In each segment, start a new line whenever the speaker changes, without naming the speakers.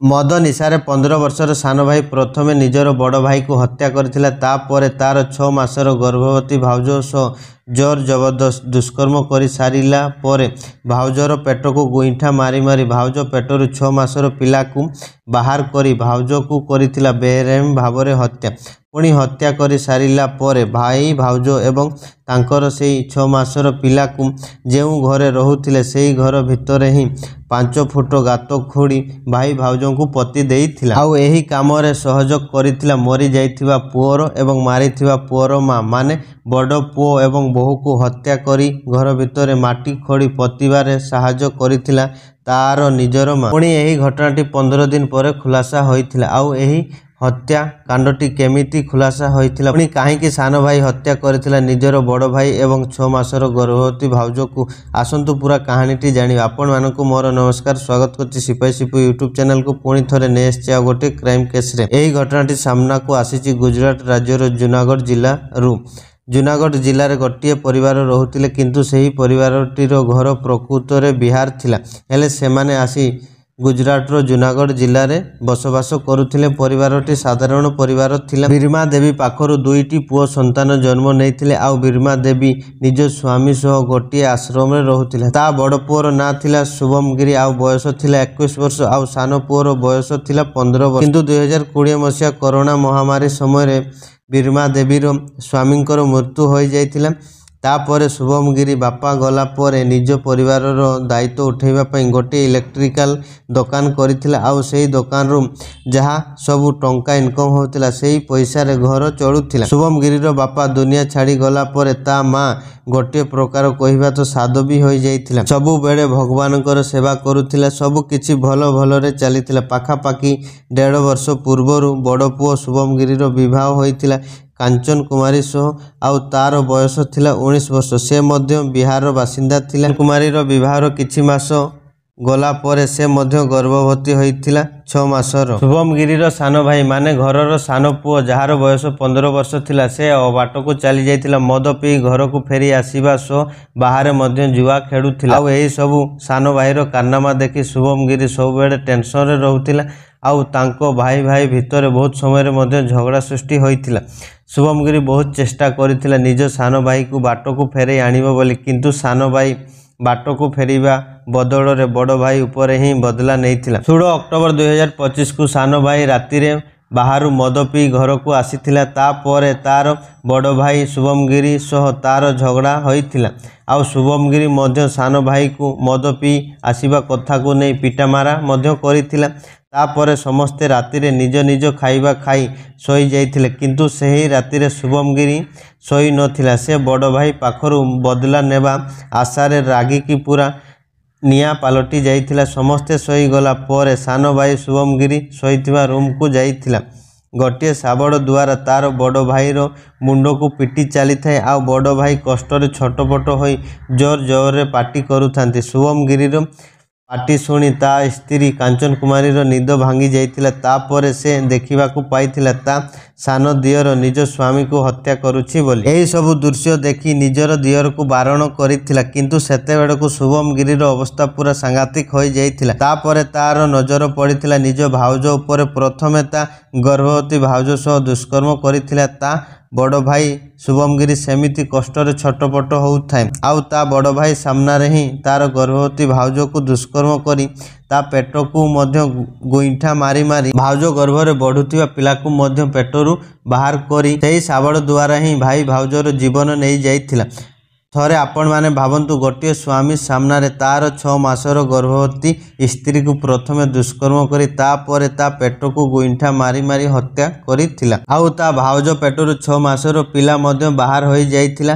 मद निशारे 15 वर्षर सान भाई प्रथमे निजर बड़ भाई को हत्या करथिला। तापर तार 6 मासर गर्भवती भाउज सह जोर जबरदस्त दुष्कर्म कर सारिला परे भाउजर पेट को गुईठा मारी मारी भाउज पेटर 6 मासर पिला को बाहर करी भाउज को करिथिला बेरहम भाव में हत्या। पुणी हत्या कर सारिला परे भाई भाउज एवं तांकर से 6 मासर पिला को जो घरे रोहुथिले सेही घर भितर ही 5 फुट गात खोड़ी भाई भाउज को पति देइथिला। आउ एही काम रे सहयोग करिथिला मरी जाइथिबा पुअर एवं मारिथिबा पुअर मां माने बड़ पुओ एवं बहु को हत्या करी घर भितर माटी खोड़ी पतिबारे साहाय्य करिथिला तार निजर मां। पुणी एही घटनाटी 15 दिन पर खुलासा होइथिला। आउ एही हत्या कांडटी केमिति खुलासा होइथिला पुणी काहेकि सान भाई हत्या करथिला निजर बड़ भाई एवं 6 मासर गर्भवती भाउज को आसंतु पूरा कहानीटी जानि। आपण मानकु मोर नमस्कार, स्वागत करछि सिपाही सिपु यूट्यूब चैनल को। पुणी थरे नेक्स्ट आ गोटे क्राइम केस रे एही घटनाटी सामना को आसीछि गुजरात राज्यर जूनागढ़ जिला रु। जूनागढ़ जिले में गोटे परिवार रोहुतिले किंतु सेही परिवारटीर घर प्रकृत में बिहार थिला हेले सेमाने आसी गुजरात रो जूनागढ़ जिले में बसवास करुथिले। परिवारटी साधारण परिवार थिला। बीरमा देवी पाखरु 2टी पुओ संतान जन्म नेइथिले। आउ बीरमा देवी निज स्वामी सह गोटे आश्रम में रोहुथिले। ता बड़ पुओर ना थिला शुभम गिरी आउ बयस थिला 21 वर्ष आउ सान पुओर बयस थिला 15 वर्ष। किंतु 2020 मसीहा कोरोना महामारी समय बीरमा देवीर स्वामींकर मृत्यु हो जाइथिला। तापर शुभम गिरी बापा गला परे निज परिवार दायित्व उठेबा पई गोटे इलेक्ट्रिकल दुकान करथिला। आउ सेही दुकान रो जहा सब टंका इनकम होतिला सेही पैसा रे घर चलुथिला। शुभम गिरीर बापा दुनिया छाड़ी गला परे ता मां गोटे प्रकार कहिबा तो साधु भी हो जाइथिला। सबु बेले भगवानकर सेवा करुथिला। सब किछि भलो भलो रे चलिथिला। पाखापाखी 1.5 वर्ष पूर्वरु बड़ पुओ शुभम गिरीर विवाह होइथिला कांचन कुमारी सह आउ तार बयस थिला 19 वर्ष। से मध्य बिहार बासिंदा थिला। कुमारीर विवाहर किछि मास गला परे से मध्य गर्भवती होइथिला 6 मासर। शुभम गिरीर सान भाई माने घरर सान पुओ जहार बयस 15 वर्ष थिला से बाट को चली जाइथिला। मद पी घर को फेरी आसीबा सो बाहर मध्य जुआ खेलुथिला। आउ एही सबु सान भाईर कारनामा देखि शुभम गिरी सब बेले टेंशन रे रहुथिला। आउ तांको भाई भाई भितर बहुत समय मध्य झगड़ा सृष्टि होइथिला। शुभम गिरी बहुत चेष्टा करिथिला निज सान भाई को बाट को फेरे आनिबो बोली किंतु सान भाई बाट को फेरिबा बदल रे बड़ भाई ऊपर ही बदला नैथिला। 16 अक्टोबर 2025 को सान भाई राति रे बाहर मद पी घर को आसीथिला। तापर तार बड़ भाई शुभम गिरी सह तार झगड़ा होइथिला। आउ शुभम गिरी मध्य सान भाई को मद पी आसीबा कथा को नहीं पिटामारा मध्य करिथिला। तापर समस्ते राति रे निज निज खाइबा खाई सोई जाइथिले किंतु सेही राति रे शुभम गिरी सोई नथिला। से बड़ भाई पाखरु बदला नेबा आशा रे रागी की पूरा निया पालटी जाइथिला। समस्ते सोई गला परे सान भाई शुभम गिरी सोईथिबा रूम को जाइथिला। गोटे साबड़ द्वारा तार बड़ भाईर मुंड को पिटी चली थाए। आ बड़ भाई कष्ट छटपट होई जोर जोर रे पाटी करुथांती। शुभम गिरीर पाटी शुणी ता स्त्री कांचन कुमारीर निद भांगी जाइथिला। तापर से देखिबा को पाइथिला ता सान दियर निज स्वामी को हत्या करुछि बोली। एही सब दृश्य देखि निजर दियर को बारण करिथिला किंतु सेते बेड़ को शुभम गिरीर अवस्था पूरा सांघातिक हो जाइथिला। तापर तार नजर पड़िथिला निज भाउज ऊपर। प्रथमे ता गर्भवती भाउज सह दुष्कर्म करिथिला। ता बड़ भाई शुभम गिरी सेमिति कष्ट छटपट होउथाय। आउ ता बड़ भाई सामना रे ही तार गर्भवती भाउज को दुष्कर्म करी ता पेट को मध्य गुईठा मारी मारी भाउज गर्भ रे बढ़ुथिबा पिला को मध्य पेटरू बाहर करी सेही साबड़ द्वारा ही भाई भाउजर जीवन नहीं जाइथिला। थरे आपण माने भावंतु गोटे स्वामी सामना रे तार 6 मासर गर्भवती स्त्री को प्रथमे दुष्कर्म करी तापर ता पेट को गुईठा मारी मारी हत्या करिथिला। आउ ता भाउज पेटरू 6 मासर पिला मध्य बाहर होई जाइथिला।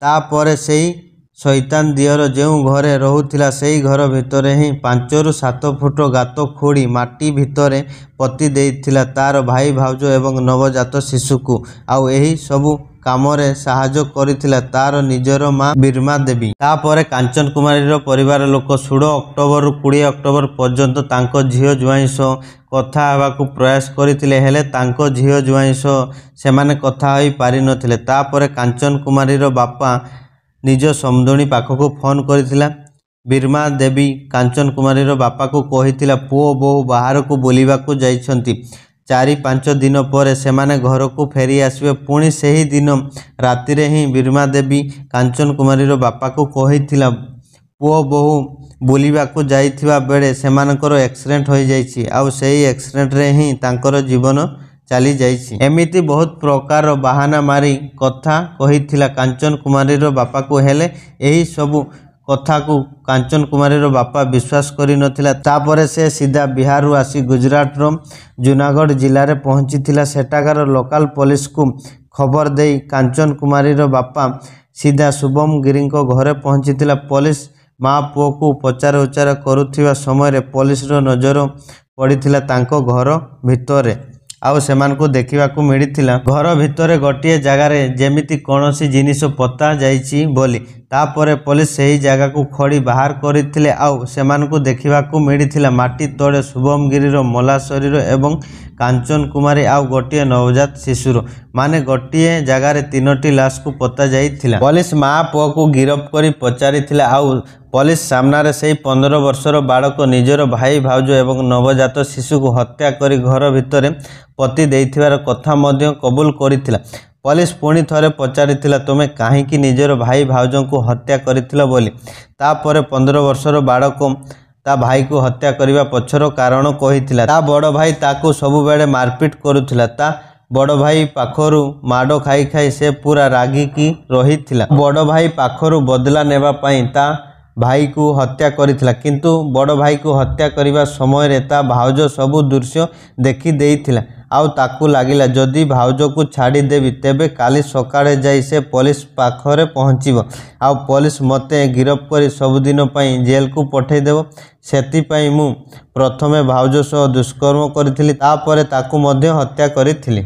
तापर सेही शैतान दियर जो घरे रोहुथिला सेही घर भितर ही 5 ରୁ 7 फुट गात खोड़ी माटी भितर पति देइथिला तार भाई भाउज एवं नवजात शिशु को। आउ एही सबु कामरे साहाय्य करिथिला तार निजर मां बीरमा देवी। तापर कांचन कुमारीर परिवार लोक 16 अक्टोबर ରୁ 20 अक्टोबर पर्यंत तांको झियो जुआई सह कथा हेबाकू प्रयास करथिले हेले तांको झियो जुआई सह सेमाने कथा होई पारि नथिले। तापर कांचन कुमारीर बापा निज समधुणी पाखक फोन करथिला बीरमा देवी कांचन कुमारीर बापाकू कहिथिला पुओ बोहू बाहरकू बुलिबाकू जाइछंती 4-5 दिन पर सेमाने घर को फेरी आसबे। पुणी सेही दिन रातिरे ही बीरमा देवी कांचन कुमारीर बापाकू कहिथिला पुओ बोहू बुलिबाकू जाइथिबा बेले सेमानकर एक्सीडेंट हो जाइछि आउ सेही एक्सीडेंट रे ही तांकर जीवन चली जाइछि। एमिति बहुत प्रकार बहाना मारी कथा कहिथिला कांचन कुमारीर बापाकू हेले एही सबू कथा को कांचन कुमारीर बापा विश्वास करि नथिला। तापरे से सीधा बिहार रु आसी गुजरात रो जूनागढ़ जिले में पहुंची सेठाकार लोकल पुलिस को खबर दे कांचन कुमारीर बापा सीधा शुभम गिरी घरे पहुंची। पुलिस माँ पुओ को पचार उचार करुवा समय पुलिस नजर पड़िथिला तांको घर भितरे आउ सेमान को देखा मिलता घर भितर गोटे जगार जेमिति कौनसी जिनिस पता जाइछि बोली तापर पुलिस सही जगह को खड़ी बाहर करथिले आउ सेमान को देखा मिलता माटी तले शुभम गिरीर मला शरीर एवं कांचन कुमारी आउ गोटे नवजात शिशुर माने गोटे जगार 3टी लाश को पता जाइथिला। पुलिस माँ पुओ को गिरफ्त करी पचारिथिला आउ पुलिस सामने से 15 वर्षर बालक निजर भाई भाउज एवं नवजात शिशु को हत्या करी घर भितर पति देइथिबार कथा मध्य कबूल करिथिला। पुलिस पुणी थरे पचारिथिला तुमे काहींकि निजर भाई भाउज को हत्या करिथिला बोली तापर 15 वर्षर बालक ता भाई को हत्या करने पछर कारण कहिथिला। ता बड़ भाई ताकू सबु बेले मारपीट करुथिला। ता बड़ भाई पाखरु माड़ खाई खाई से पूरा रागिकी रहिथिला। बड़ भाई पाखरु बदला नेबा पई ता भाई को हत्या करिथिला किंतु बड़ भाई को हत्या करने समय रे ता भाउज सबु दृश्य देखी देइथिला आउ ताकू लागिला जदि भाउज को छाड़ी देवी तेबे काली सकाळे जाई से पुलिस पाखरे पहुँचीबो आउ पुलिस मते गिरफ्त करी सबुदिन पई जेल को पठेई देबो सेति पई मु प्रथमे भाउज सह दुष्कर्म करिथिली तापरे ताकू मध्य हत्या करिथिली।